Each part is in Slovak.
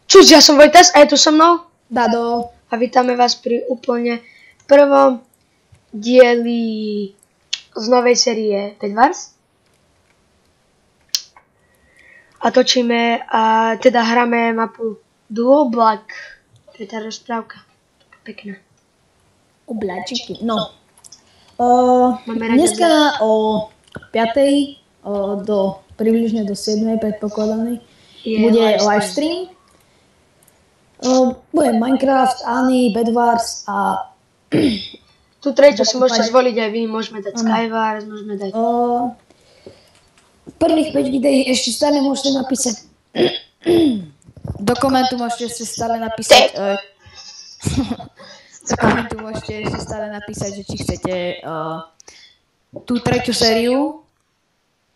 Čus, ja som Vojtas a je tu so mnou Dado. a vítame vás pri úplne prvom dieli z novej série Bedwars. A točíme, a teda hráme mapu Duo Black. To je tá rozprávka. Pekná. Obláčiky, no. Máme radi Dneska o 5. do približne do 7. predpokladanej bude livestream. Bude Minecraft, Annie, Bedwars a... Tu treťu si môžete zvoliť aj vy, môžeme dať Skywars, môžeme dať... Prvých 5 videí ešte stále môžete napísať... Do komentu môžete ešte stále napísať... Do komentu môžete ešte stále napísať, že či chcete tú tretiu sériu.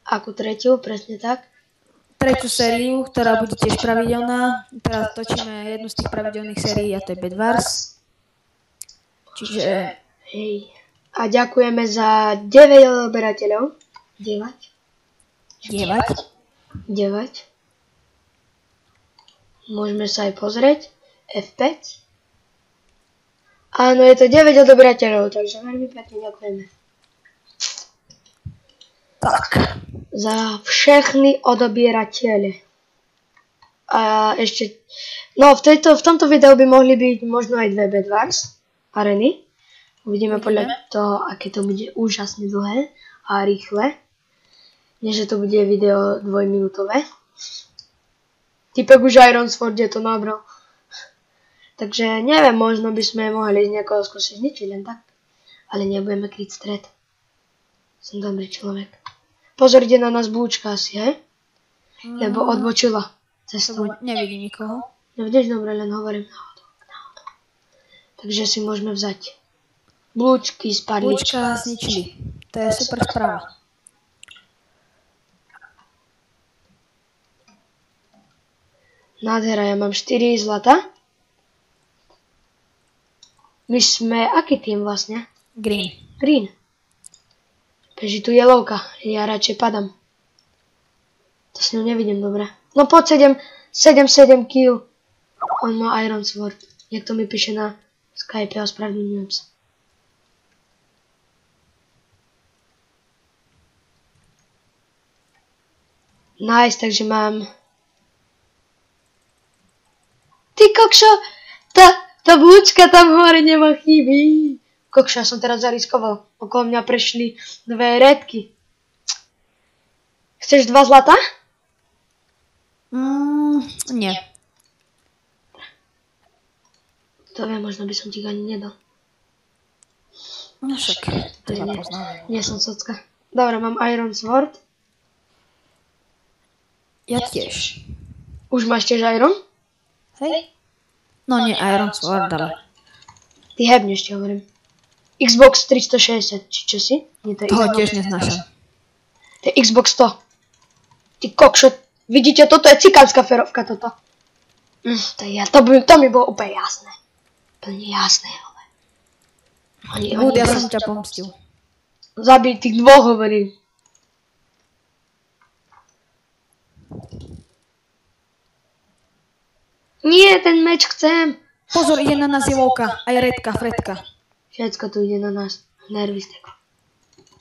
Akú tretiu, presne tak. Tretiu sériu, ktorá bude tiež pravidelná. Teraz točíme jednu z tých pravidelných sérií a to je Bedwars. Čiže... Hej. A ďakujeme za 9 odberateľov. 9. Môžeme sa aj pozrieť. F5. Áno, je to 9 odberateľov, takže veľmi pekne ďakujeme. Tak. Za všechny odobierateľe. A ešte... No, v tomto videu by mohli byť možno aj 2 Bedwars areny. Uvidíme podľa toho, aké to bude úžasne dlhé a rýchle. Nie, že to bude video 2-minútové. Typek už Iron Sword je to nabral. Takže neviem, možno by sme mohli z niekoho skúsiť zničiť len tak. Ale nebudeme kryť stred. Som dobrý človek. Pozor, ide na nás búčka asi, hej? Lebo odbočila cestou. Nevidím nikoho. Nevidíš? Dobre, len hovorím náhodou. Takže si môžeme vzať blúčky, spadličky. Blúčka zničili. To je super správa. Nádhera, ja mám 4 zlata. My sme, aký tým vlastne? Green. Green. Takže tu je lovka, ja radšej padám. To s ňou nevidím dobre. No poď 7 kill. On má Iron Sword. Jak to mi píše na Skype, ospravedlňujem sa. Nice, takže mám... Ty kokšo, tá blúčka tam hore nemá chyby. Kokšo, ja som teraz zariskoval. Okolo mňa prešli 2 redky. Chceš 2 zlata? Nie. To viem, možno by som ti ani nedal. No však, to ja poznám. Nie som socka. Dobre, mám Iron Sword. Ja tiež. Už máš tiež Iron? Hej? No nie Iron Sword, ale... Ty hebneš, ti hovorím. Xbox 360, či čo si? Nie, to je Toho Xbox. tiež neznášam. To je Xbox 100. Ty kokšo, vidíte, toto je cikánska ferovka, toto. To mi bolo úplne jasné. Plne jasné, ale... Ja som ťa pomstil. Zabiť tých dvoch, hovorím. Nie, ten meč chcem. Pozor, ide na nás Jelovka, aj Redka, Fredka. Všetko tu ide na nás. Nervy steko.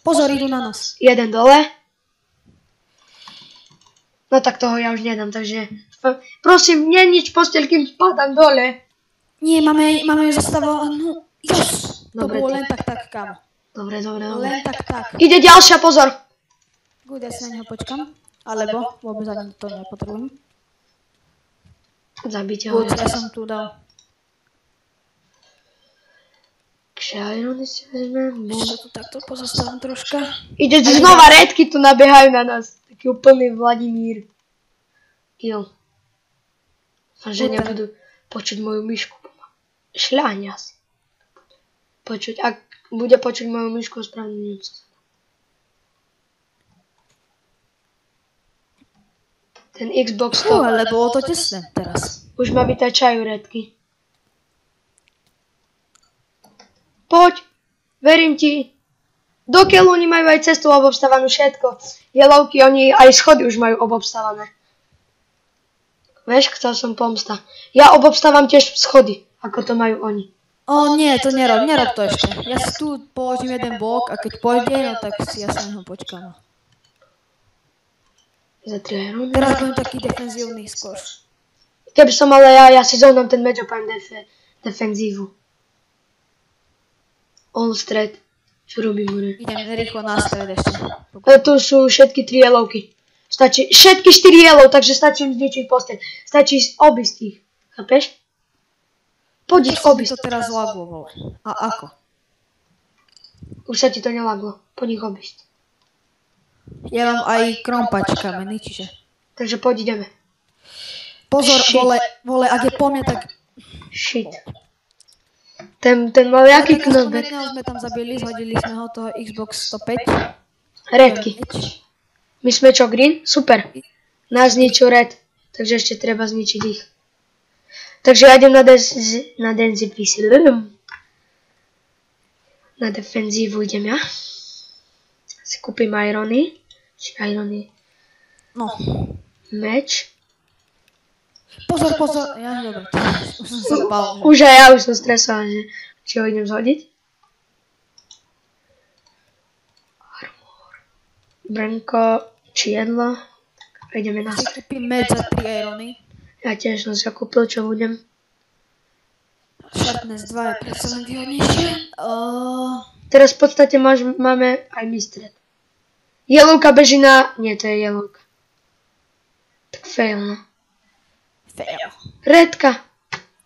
Pozor, idú na nás. Jeden dole. No tak toho ja už nedám, takže... Prosím, nič posteľ, kým spadám dole. Nie, máme zastavovanú. Yes! To Dobre, bolo len tak, kámo. Dobre. Len tak. Ide ďalšia, pozor. Good, ja si na neho počkam. Alebo vôbec ani to nepotrebujem. Zabite ho. Good, ja som tu dal. Kšajrony si vezmem. Ešte tu takto pozastavím troška. Ide znova redky, tu nabiehajú na nás. Taký úplný Vladimír. Kill. A že nebudú počuť moju myšku. Šľahne asi. Počuť, ak bude počuť moju myšku, ospravedlňujem sa. Ten Xbox 100. Ale bolo to tesné teraz. Už ma vytačajú redky. Poď, verím ti. Dokiaľ oni majú aj cestu obobstávanú všetko. Jelovky, oni aj schody už majú obobstávané. Vieš, chcel som pomsta. Ja obobstávam tiež schody, ako to majú oni. Nie, to nerob to ešte. Ja si tu položím jeden blok a keď pôjde, no tak si ja sa neho počkám. Za 3 euro. Teraz budem taký defenzívny skôr. Keby som ale ja si zohnám ten meč a poviem defenzívu. All stred. Čo robím, hore? Idem rýchlo na stred ešte. Tu sú všetky 3 jelovky. Stačí, všetky 4 jelov, takže stačí im zničiť posteľ. Stačí obísť ich. Chápeš? Poď ich obísť. To teraz laglo, vole. A ako? Už sa ti to nelaglo. Poď ich obísť. Ja mám aj krompač kamenný, čiže. Takže poď ideme. Pozor, vole, ak je po mne, tak... Shit. Ten mal jaký knobek? Jedného sme tam zabili, zhodili sme ho toho Xbox 105. Redky. My sme čo, green? Super. Nás zničil red. Takže ešte treba zničiť ich. Takže ja idem na defenzívu idem ja. Si kúpim irony. Či irony. No. Meč. Pozor. Ja, dobre. Už som sa bál. Už aj ja už som stresoval, že či ho idem zhodiť. Armor. Brnko, či jedlo. Tak ideme na Si kúpim meč za 3 irony. Ja tiež som sa kúpil, čo budem. Sharpness 2 je predsa len výhodnejšie. Teraz v podstate máme aj mistred. Jelovka beží na... Nie, to je jelovka. Tak fail, no. Fail. Redka.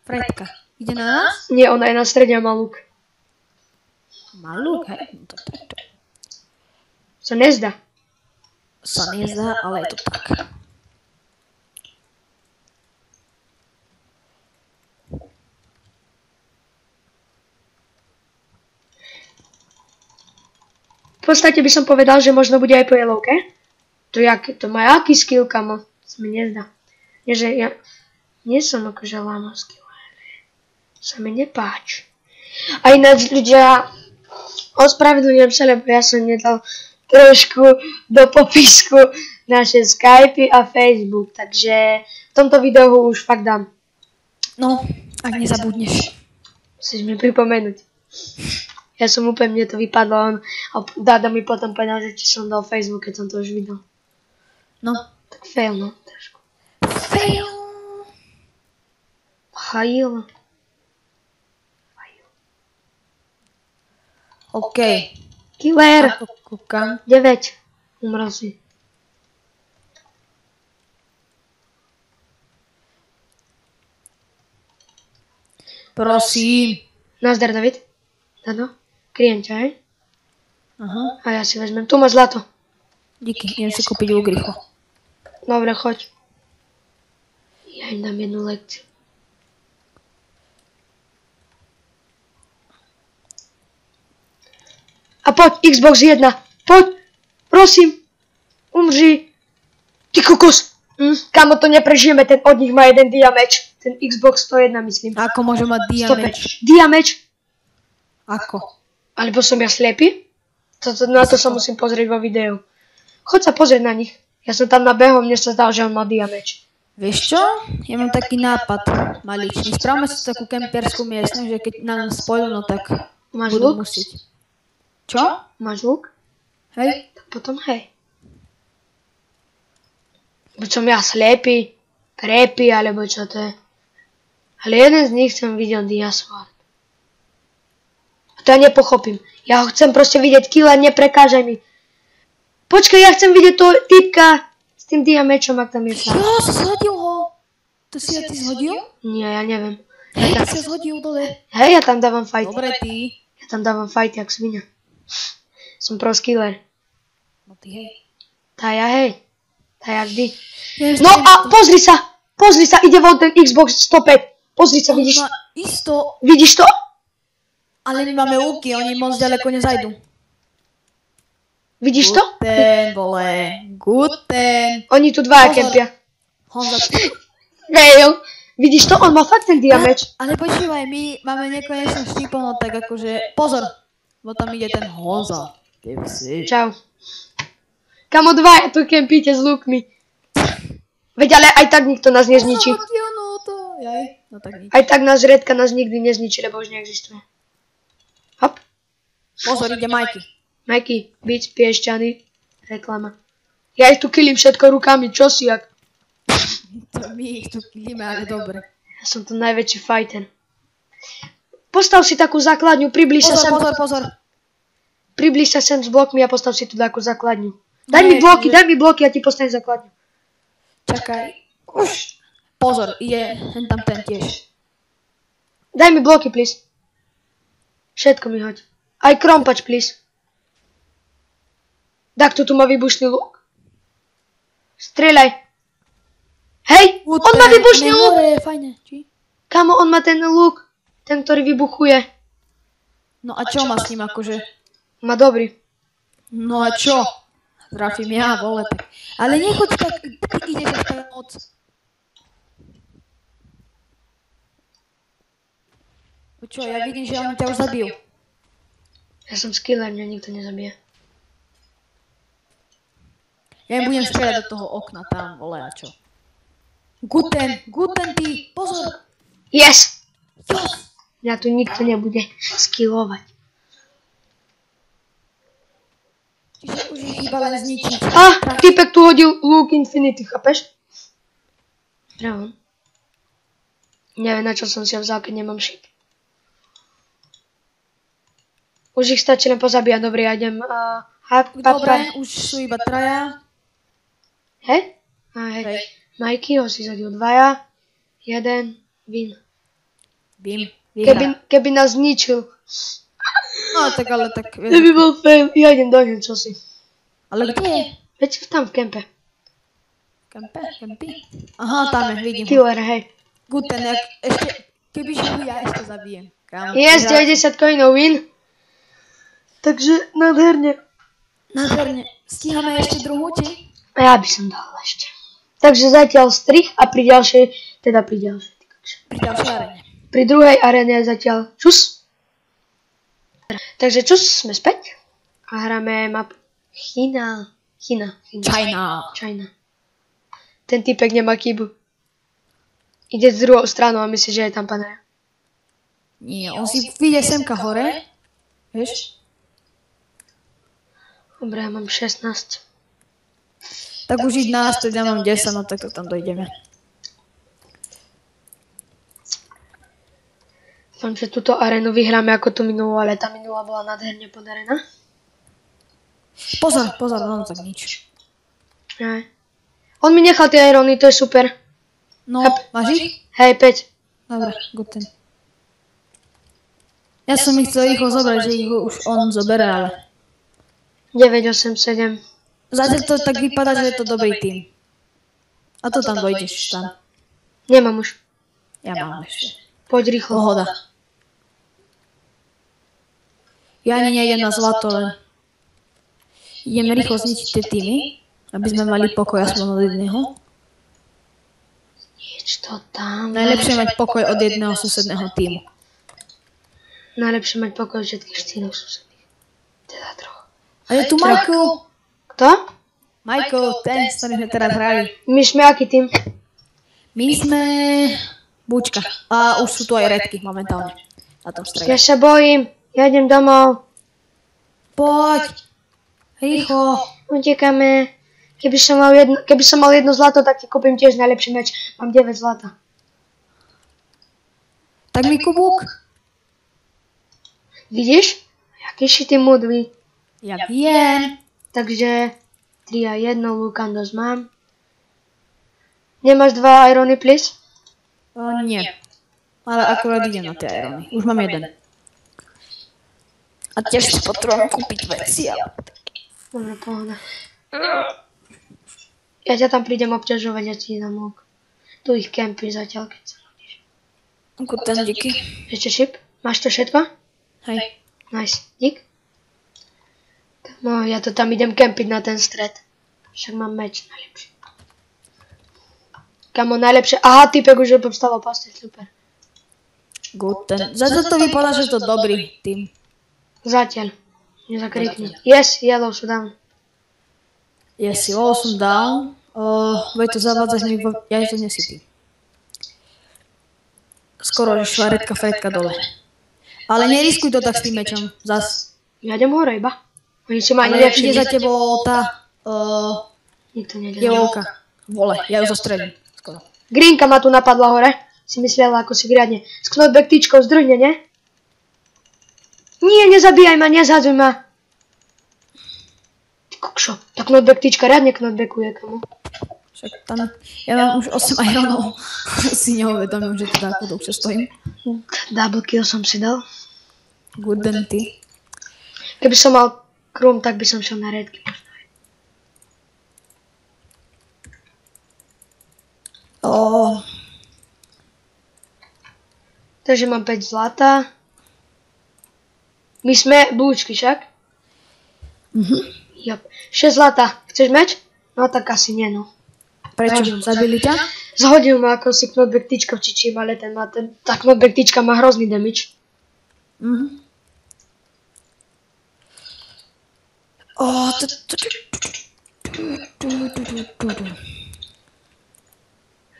Fredka. Ide na nás? Nie, ona je na strede a má luk. Má luk, hej. No to. Sa nezdá. Sa nezdá, ale je to tak. V podstate by som povedal, že možno bude aj po jelovke. To má jaký skill, kamo. Sa mi nezdá. Nie, že ja... Nie som akože lámal skill. Sa mi nepáči. A ináč ľudia... Ospravedlňujem sa, lebo ja som nedal trošku do popisku naše Skype a Facebook. Takže v tomto videu už fakt dám. No, ak nezabudneš. Musíš mi pripomenúť. Ja som úplne, mne to vypadlo a Dada mi potom povedal, že či som dal Facebook, keď som to už videl. No. Tak fail, no, trošku. Fail. Fail. OK. Killer. Ako kúkam. 9. Umrel si. Prosím. Nazdar, David. Dado. Kryjem ťa, hej? Aha. A ja si vezmem. Tu máš zlato. Díky, idem si kúpiť luk rýchlo. Dobre, choď. Ja im dám jednu lekciu. A poď, Xbox 1. Poď. Prosím. Umři. Ty kokos. Kámo, to neprežijeme. Ten od nich má jeden diameč. Ten Xbox 101, myslím. Ako môže mať diameč? Diameč. Ako? Alebo som ja slepý? Na to sa musím pozrieť vo videu. Choď sa pozrieť na nich. Ja som tam nabehol, mne sa zdal, že on má diameč. Vieš čo? Ja mám taký nápad maličný. Spravme si takú kemperskú miestnosť, že keď na nás spojú, no tak Máš budú luk? musieť. Čo? Máš luk? Hej? Tak potom hej. Buď som ja slepý, krepý, alebo čo to je. Ale jeden z nich som videl Diasword. To ja nepochopím. Ja ho chcem proste vidieť, killer, neprekážaj mi. Počkaj, ja chcem vidieť toho typka s tým diamečom, ak tam je sám. Jo, zhodil ho! To si ja ty zhodil? Nie, ja neviem. Hej, ty si zhodil dole. Hej, ja tam dávam fight. Dobre, ty. Ja tam dávam fight, jak svinia. Som pro skiller. No ty hej. Tá ja hej. Tá ja vždy. Ja No a pozri sa! Pozri sa, ide von ten Xbox 105. Pozri sa, vidíš? Isto, Vidíš to? ale my máme lúky, oni moc ďaleko nezajdu. Vidíš to? Guten, vole. Guten. Oni tu dvaja Pozor. kempia. Honza, Fail. Vidíš to? On má fakt ten diameč. ale počúvaj, my máme nekonečnú štipov, no tak akože, pozor, bo tam ide ten Honza. Ty psi. Čau. Kamo, dvaja tu kempíte s lukmi. Veď ale aj tak nikto nás nezničí. No tak nič. Aj tak nás redka nás nikdy nezničí, lebo už neexistuje. Hop. Pozor, ide Majky. Majky, bič, piešťany, reklama. Ja ich tu killím všetko rukami, čo si jak? To my ich tu killíme, ale dobre. Ja som tu najväčší fighter. Postav si takú základňu, priblíž sa sem. Pozor. Priblíž sa sem s blokmi a postav si tu takú základňu. Daj mi bloky, ja ti postavím základňu. Čakaj. Pozor, ide hen tam ten tiež. Daj mi bloky, please. Všetko mi hoď. Aj krompač, please. Tak, tu má výbušný luk. Strieľaj. Hej, on má výbušný luk. Fajne, či? Kamo, on má ten luk. Ten, ktorý vybuchuje. No a čo má s ním akože? Má dobrý. No a čo? Trafím ja, vole tak. Ale nechoď tak, ty ideš až tak moc. Čo, ja vidím, že oni ťa už zabijú. Ja som skiller, mňa nikto nezabije. Ja im budem strieľať do toho okna tam, vole a čo. Guten ty, pozor. Yes! Mňa tu nikto nebude skillovať. Čiže už ich iba len zničiť. Typek tu hodil Luke Infinity, chápeš? Bravo. Neviem, na čo som si ho vzal, keď nemám šip. Už ich stačí len pozabíjať, dobre, ja idem. Dobre, už sú iba traja. Hej? Hej. Majky, ho si zadil 2, 1, win. Bim, vyhrá. Keby nás zničil. No tak ale tak... To by bol fail, ja idem doňať, čo si. Ale kde je? Veď tam v kempe. Kempi? Aha, tam je, vidím. Killer, hej. Guten, ešte, kebyže ho ja ešte zabijem. Yes, 90 coinov win. Takže nádherne. Nádherne. Stíhame ešte druhú, či? Ja by som dal ešte. Takže zatiaľ strich a pri ďalšej, Pri ďalšej arene. Pri druhej arene zatiaľ čus. Takže čus, sme späť. A hráme mapu China. China. Ten typek nemá kybu. Ide z druhou stranu a myslí, že je tam panera. Nie, on si vyjde semka hore. Vieš? Dobre, ja mám 16. Tak už íď na nás, ja mám 10, no tak to tam dojdeme. Dúfam, že túto arénu vyhráme ako tú minulú, ale tá minulá bola nádherne podarená. Pozor, no tak nič. Aj. On mi nechal tie irony, to je super. No, máš ich? Hej, 5. Dobre, guten. Ja som ich chcel rýchlo zobrať, že ich už on zoberie, ale... 9, 8, 7. Zatiaľ to tak vypadá, že je to dobrý tým. A to tam dojdeš tam. Nemám už. Ja mám ešte. Poď rýchlo. Pohoda. Ja ani nejdem na zlato, len... Ideme rýchlo zničiť tie týmy, aby sme mali pokoj aspoň od jedného. Nič to tam. Najlepšie mať pokoj od jedného susedného týmu. Najlepšie mať pokoj od všetkých 4 susedných. Teda troch. A je tu Michael. Kto? Michael, ten, s ktorým sme teraz hrali. My sme aký tým? My sme... Bučka. A už sú tu aj redky momentálne. Na tom strede. Ja sa bojím. Ja idem domov. Poď. Rýchlo. Utekáme. Keby som mal jedno zlato, tak ti kúpim tiež najlepší meč. Mám 9 zlata. Tak mi kubúk. Vidíš? Jaký šitý múdvy. Ja viem. Takže 3 a 1, Lukandos mám. Nemáš 2 irony, please? Nie. Ale akurát idem na tie irony. Už mám jeden. A tiež si potrebujem kúpiť veci. Dobre, pohoda. Ja ťa tam prídem obťažovať, ja ti dám luk. Tu ich kempy zatiaľ, keď sa rodíš. Ten díky. Ešte šip? Máš to všetko? Hej. Nice, dík. No, ja to tam idem kempiť na ten stred. Však mám meč najlepší. Kamo, najlepšie. Aha, typek už obstával pasty, super. Guten. Zatiaľ to vypadá, že je to dobrý tým. Zatiaľ. Nezakrikni. Yes, yellow sú down. Yes, yellow som down. Vojto, zavádzaš mi, ja to nesi ty. Skoro, že šla redka Fredka dole. Ale neriskuj to tak s tým mečom, zas. Ja idem hore iba. Oni si ma ani Ale nevšimli. ide za tebou tá Nikto nejde. dievovka. Vole, ja ju zastredím. Skoro. Greenka ma tu napadla hore. Si myslela, ako si griadne. S knockback tyčkou zdrhne, ne? Nie, nezabíjaj ma, nezhadzuj ma. Ty kokšo, tá knockback tyčka riadne knockbackuje, kamo. Však tam, ja mám už 8 ironov. Si neuvedomím, že to tak dlhšie stojím. Double kill som si dal. Good than ty. Keby som mal krum, tak by som šiel na redky. Takže mám 5 zlata. My sme búčky, však? Jop. 6 zlata. Chceš meč? No tak asi nie, no. Prečo? Zabili ťa? Zhodil ma ako si knockback tyčka včičím, ale tá knockback tyčka má hrozný damage.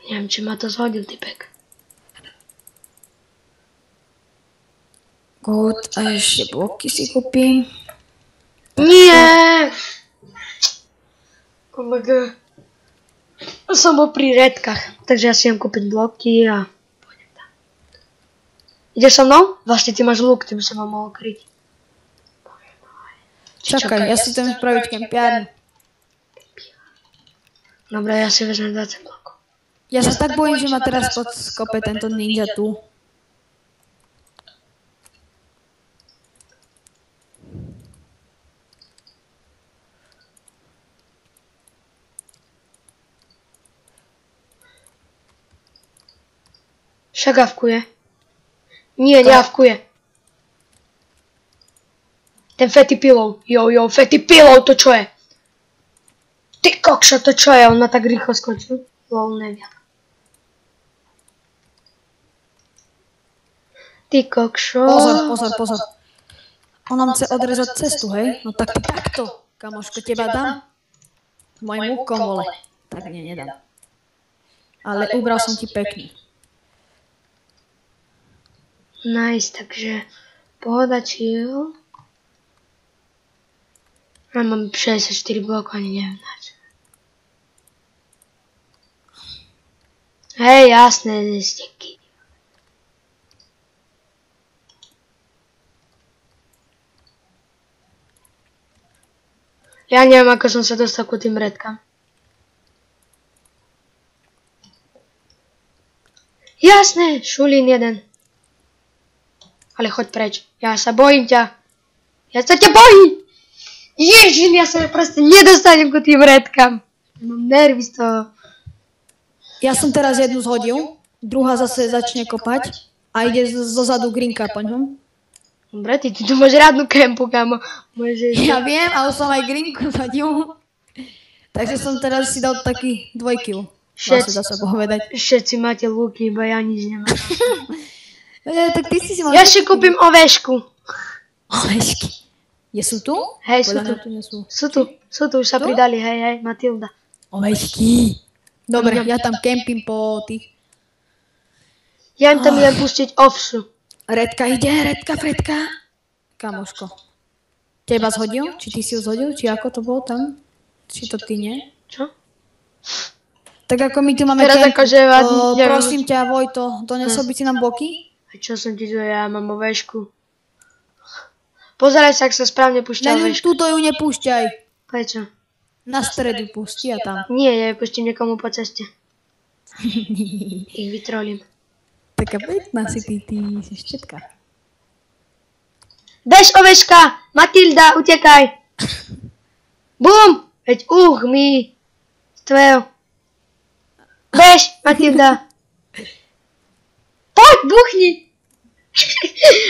Neviem, či ma to zhodil, typek. Good, a ešte bloky si kúpim. Nie! OMG. Som bol pri redkách, takže ja si idem kúpiť bloky a pôjdem tam. Ideš so mnou? Vlastne ty máš luk, ty by som ma mohol kryť. Čakaj, ja si tam spraviť kempiárnu. Dobre, ja si vezmem 20 blokov. Ja sa tak bojím, že ma teraz podskope tento ninja tu. Však avkuje. Nie, neavkuje. Ten Fatty Pillow. Jo, Fatty Pillow, to čo je? Ty kokšo, to čo je? On ma tak rýchlo skočil. Lol, neviem. Ty kokšo. Pozor. On nám chce odrezať cestu, hej? No tak takto, kamoško, teba dám. Mojim úkom, vole. Tak nie, nedám. Ale ubral som ti pekne. Nice, takže pohoda, chill. A mám 64 blokov, ani neviem na čo. Hej, jasné, nesteky. Ja neviem, ako som sa dostal ku tým redkám. Jasné, šulín jeden. Ale choď preč. Ja sa bojím ťa. Ja sa ťa bojím! Ježiš, ja sa proste nedostanem ku tým redkám. Mám nervy z toho. Ja som teraz jednu zhodil, druhá zase začne kopať a ide zozadu Greenka po ňom. Dobre, ty tu máš rádnu kempu, kamo. Ja viem, ale som aj Greenku zhodil. Takže som teraz si dal taký dvojkill. Vlastne dá sa povedať. Všetci máte luky, iba ja nič nemám. Tak ty si mal... Ja si kúpim ovešku. Ovešky. Sú tu? Hej, sú tu. Sú tu, už sa pridali, hej, Matilda. Ovešky. Dobre, ja tam kempím po tých... Ja im tam idem pustiť ovsu. Redka ide, redka, Fredka. Kamoško. Teba zhodil? Či ty si ju zhodil? Či ako to bolo tam? Či to ty nie? Čo? Tak ako my tu máme teraz kemp, akože prosím ťa, Vojto, donesol by si nám bloky? A čo som ti tu, ja mám ovešku. Pozeraj sa, ak sa správne púšťa ovešku. Tuto ju nepúšťaj. Prečo? Na stredu pusti a tam. Nie, ja ju pustím niekomu po ceste. Ich vytrolím. Taká pekná si ty si štetka. Bež, oveška! Matilda, utekaj! Bum! Veď mi tvoje. Bež, Matilda! Poď, buchni!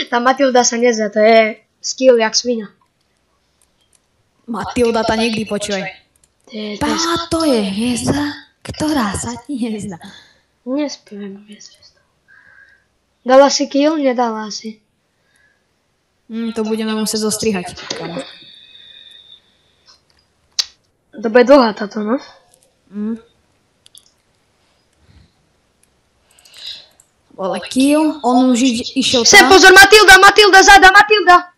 Tá Matilda sa nezá, to je skill jak svinia. Matilda ta nikdy, počuj. Tá, to je hviezda, ktorá sa ti nezdá. Nespeviem hviezda. Dala si kill? Nedala si. To budeme musieť zostrihať. To bude dlhá táto, no? Vole, kill. On už išiel Sem, tam. pozor, Matilda, zada, Matilda!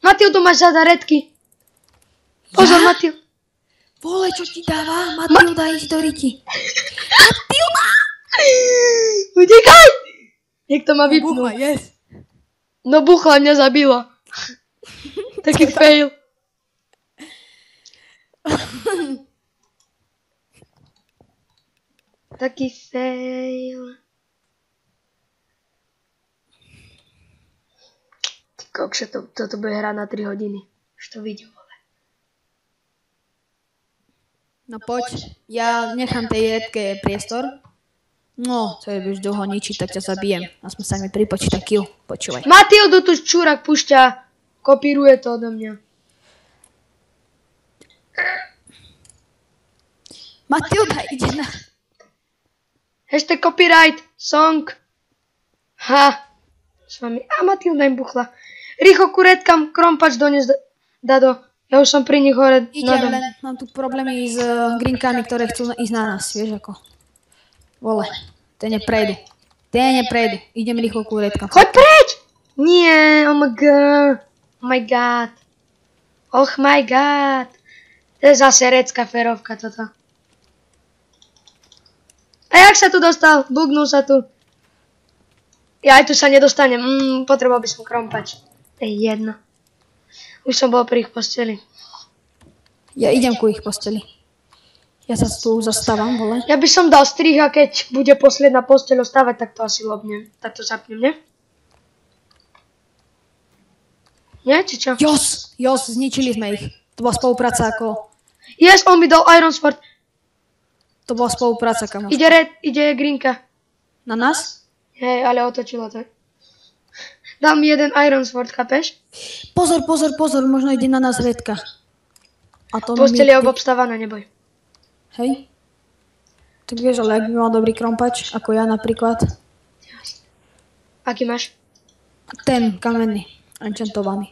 Matildu máš zada, redky. Pozor, Matilda. Vole, čo ti dáva? Matilda, ísť do riti. Matilda! Utekaj! Niekto ma vypnul. Buchla, yes. No buchla, mňa zabila. Taký fail. Taký fail. Ty kokšo, toto bude hrať na 3 hodiny. Už to vidím, vole. No poď, ja nechám tej jedke priestor. No, to je už dlho ničiť, tak ťa zabijem. Aspoň sa mi pripočíta kill. Počúvaj. Matildu tu čúrak púšťa. Kopíruje to odo mňa. Matilda ide na... Hashtag copyright song. Ha. S vami. A Matilda im buchla. Rýchlo kuretkam krompač doniesť Dado. Ja už som pri nich hore. Idem, len mám tu problémy s grinkami, ktoré chcú ísť na nás, vieš ako. Vole, tie neprejdu. Idem rýchlo kuretkam. Choď preč! Nie, oh my god. Oh my god. Oh my god. To je zase recká ferovka toto. A jak sa tu dostal? Bugnul sa tu. Ja aj tu sa nedostanem. Potreboval by som krompač. To je jedno. Už som bol pri ich posteli. Ja idem ku ich posteli. Ja sa tu zastávam, vole. Ja by som dal strih a keď bude posledná posteľ ostávať, tak to asi lobnem. Tak to zapnem, ne? Nie? Či čo? Jos, zničili sme ich. To bola spolupráca ako... Yes, on mi dal Iron Sword. To bola spolupráca, kamo. Ide Grinka. Na nás? Hej, ale otočilo to. Dám mi jeden Iron Sword, chápeš? Pozor, možno ide na nás redka. Posteľ je obobstávaná, neboj. Hej. Tak vieš, ale ak by mal dobrý krompač, ako ja napríklad. Aký máš? Ten kamenný, enchantovaný.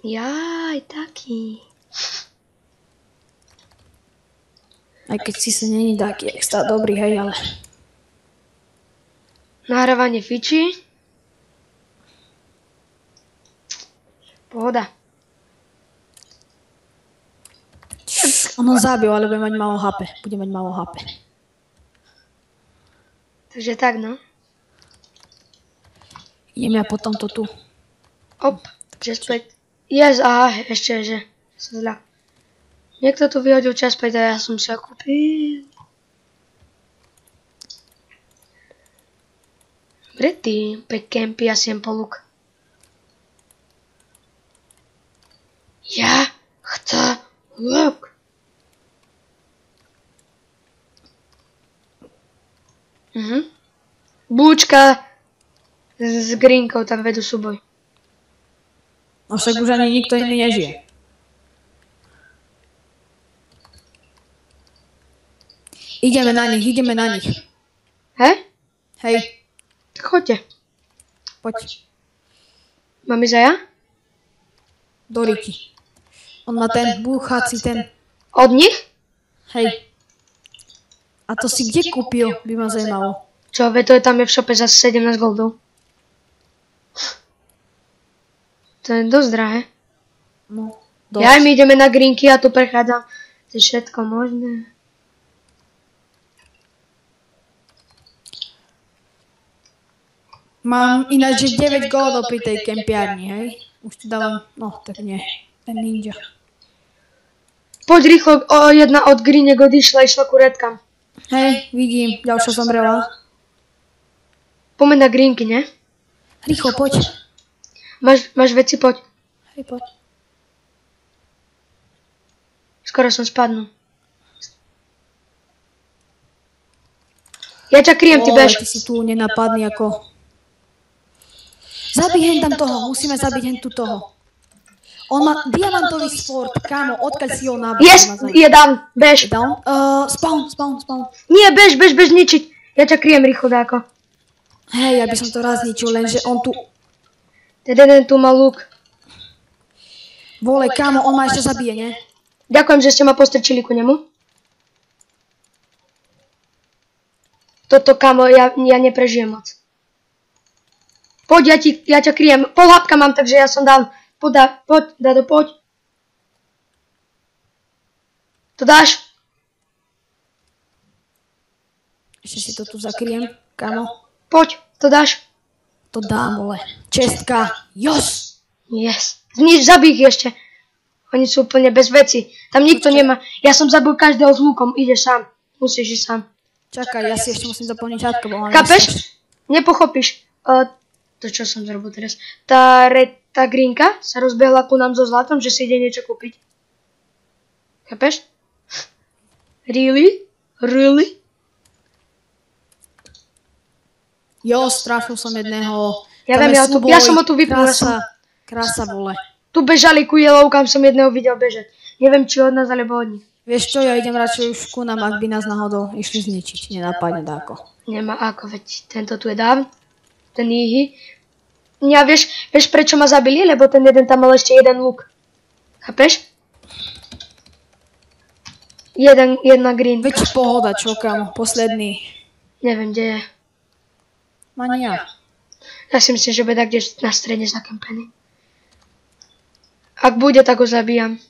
Jaj, taký. Aj keď si sa není taký extra dobrý, hej, ale... Nahrávanie fičí. Pohoda. Ono zabil, ale bude mať málo HP. Takže tak, no. Idem ja potom to tu. Op, chestplate. Yes, aha, ešte, že som zľa. Niekto tu vyhodil chestplate a ja som si ho kúpil. Pretty, 5 campy a 7 poluk. Ja chcę look. Búčka s Grinkou tam vedú súboj. No však už ani nikto iný nežije. Ideme na nich. Hej. Tak choďte. Poď. Mám ísť aj ja? Do riti. On má ten búchací ten. Od nich? Hej. A to si kde kúpil, by ma zajímalo. Čo, to je tam v šope za 17 goldov. To je dosť drahé. No, Ja my ideme na grinky a tu prechádzam. To je všetko možné. Mám ináč 9 goldov pri tej kempiárni, hej? Už ti dávam, no tak nie, ten ninja. Poď rýchlo, jedna od grinek odišla, išla ku redkám. Hej, vidím, ďalšia zomrela. Poďme na grinky, ne? Rýchlo, poď. Máš veci, poď. Hej, poď. Skoro som spadnul. Ja ťa kryjem, ty bež. Ty si tu nenapadný ako... Zabij hen tam toho, musíme zabiť hen tu toho. On má diamantový sword, kámo, odkiaľ si ho nabral. Yes, je down, bež. Down? Spawn. Nie, bež ničiť. Ja ťa kryjem rýchlo dáko. Hej, ja by som to raz ničil, lenže on tu... Ten jeden tu má lúk. Vole, kámo, on ma ešte zabije, ne? Ďakujem, že ste ma postrčili ku nemu. Toto, kamo, ja neprežijem moc. Poď, ja ťa kryjem. Pol hapka mám, takže ja som dal. Poď, Dado, poď. To dáš? Ešte si to tu zakryjem, kamo. Poď, to dáš? To dám, vole. Čestka. Jos! Yes. Zabij ich ešte. Oni sú úplne bez veci. Tam nikto nemá. Ja som zabil každého s lúkom. Ideš sám. Musíš ísť sám. Čakaj, ja si ešte musím zaplniť hádko, bo mám... Chápeš? Nepochopíš. To čo som zrobil teraz. Tá grínka sa rozbehla ku nám so zlatom, že si ide niečo kúpiť. Chápeš? Really? Really? Jo, strafil som jedného. Ja viem, ja som ho tu vypnul. Krása, vole. Tu bežali ku Yellow, kam som jedného videl bežať. Neviem, či od nás, alebo od nich. Vieš čo, ja idem radšej už ku nám, ak by nás náhodou išli zničiť. Nenápadne dáko. Nemá ako, veď tento tu je dáv. Ten Jihi. Ja vieš prečo ma zabili? Lebo ten jeden tam mal ešte jeden luk. Chápeš? Jedna green. Veď pohoda, čo kamo, posledný. Neviem, kde je. Mania. Ja si myslím, že bude kde na strede zakempený. Ak bude, tak ho zabíjam.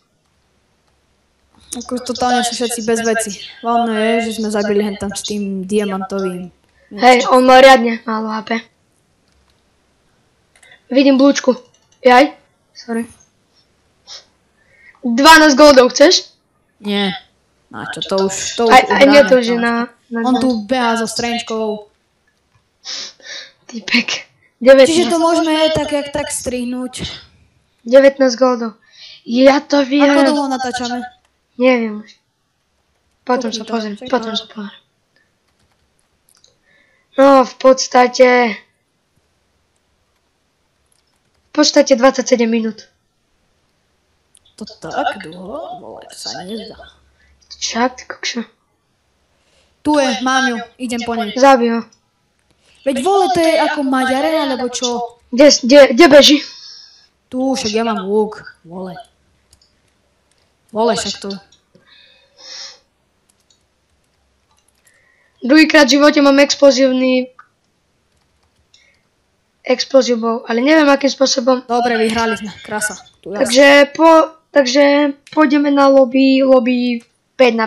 Ako totálne sú všetci bez veci. Hlavne je, že sme zabili hen tam s tým diamantovým. Hej, on mal riadne málo HP. Vidím blúčku. Jaj? Sorry. 12 goldov, chceš? Nie. Na čo, to už aj nie to, že na... On tu behá so streničkou. Typek. 19. Čiže to môžeme tak strihnúť. 19 goldov. Ja to viem. Ako dlho natáčame? Neviem už. Potom sa pozriem. No, v podstate 27 minút. To tak dlho? Vole, to sa nezdá. Čak, ty kokšo. Tu je, mám ju, idem po nej. Zabij ho. Veď vole, to je ako Maďare, alebo čo? Kde beží? Tu, však ja mám lúk. Vole. Vole, však to. Druhýkrát v živote mám explozívny explozívou, ale neviem akým spôsobom. Dobre, vyhrali sme, krása. Takže pôjdeme na lobby 5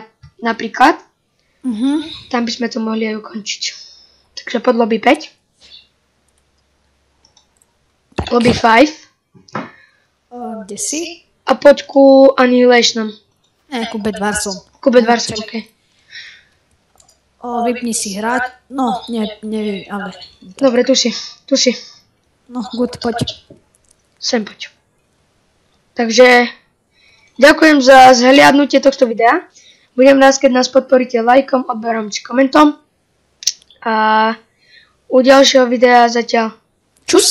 napríklad. Tam by sme to mohli aj ukončiť. Takže pod lobby 5. Lobby 5. Kde si? A poď ku Annihilationom. Ne, ku Bedwarsom. Ku Bedwarsom, okej. Vypni si hrať. No, neviem, ale... Dobre, tu si. No, good, poď. Sem poď. Takže ďakujem za zhliadnutie tohto videa. Budem rád, keď nás podporíte lajkom, odberom či komentom. A u ďalšieho videa zatiaľ čus.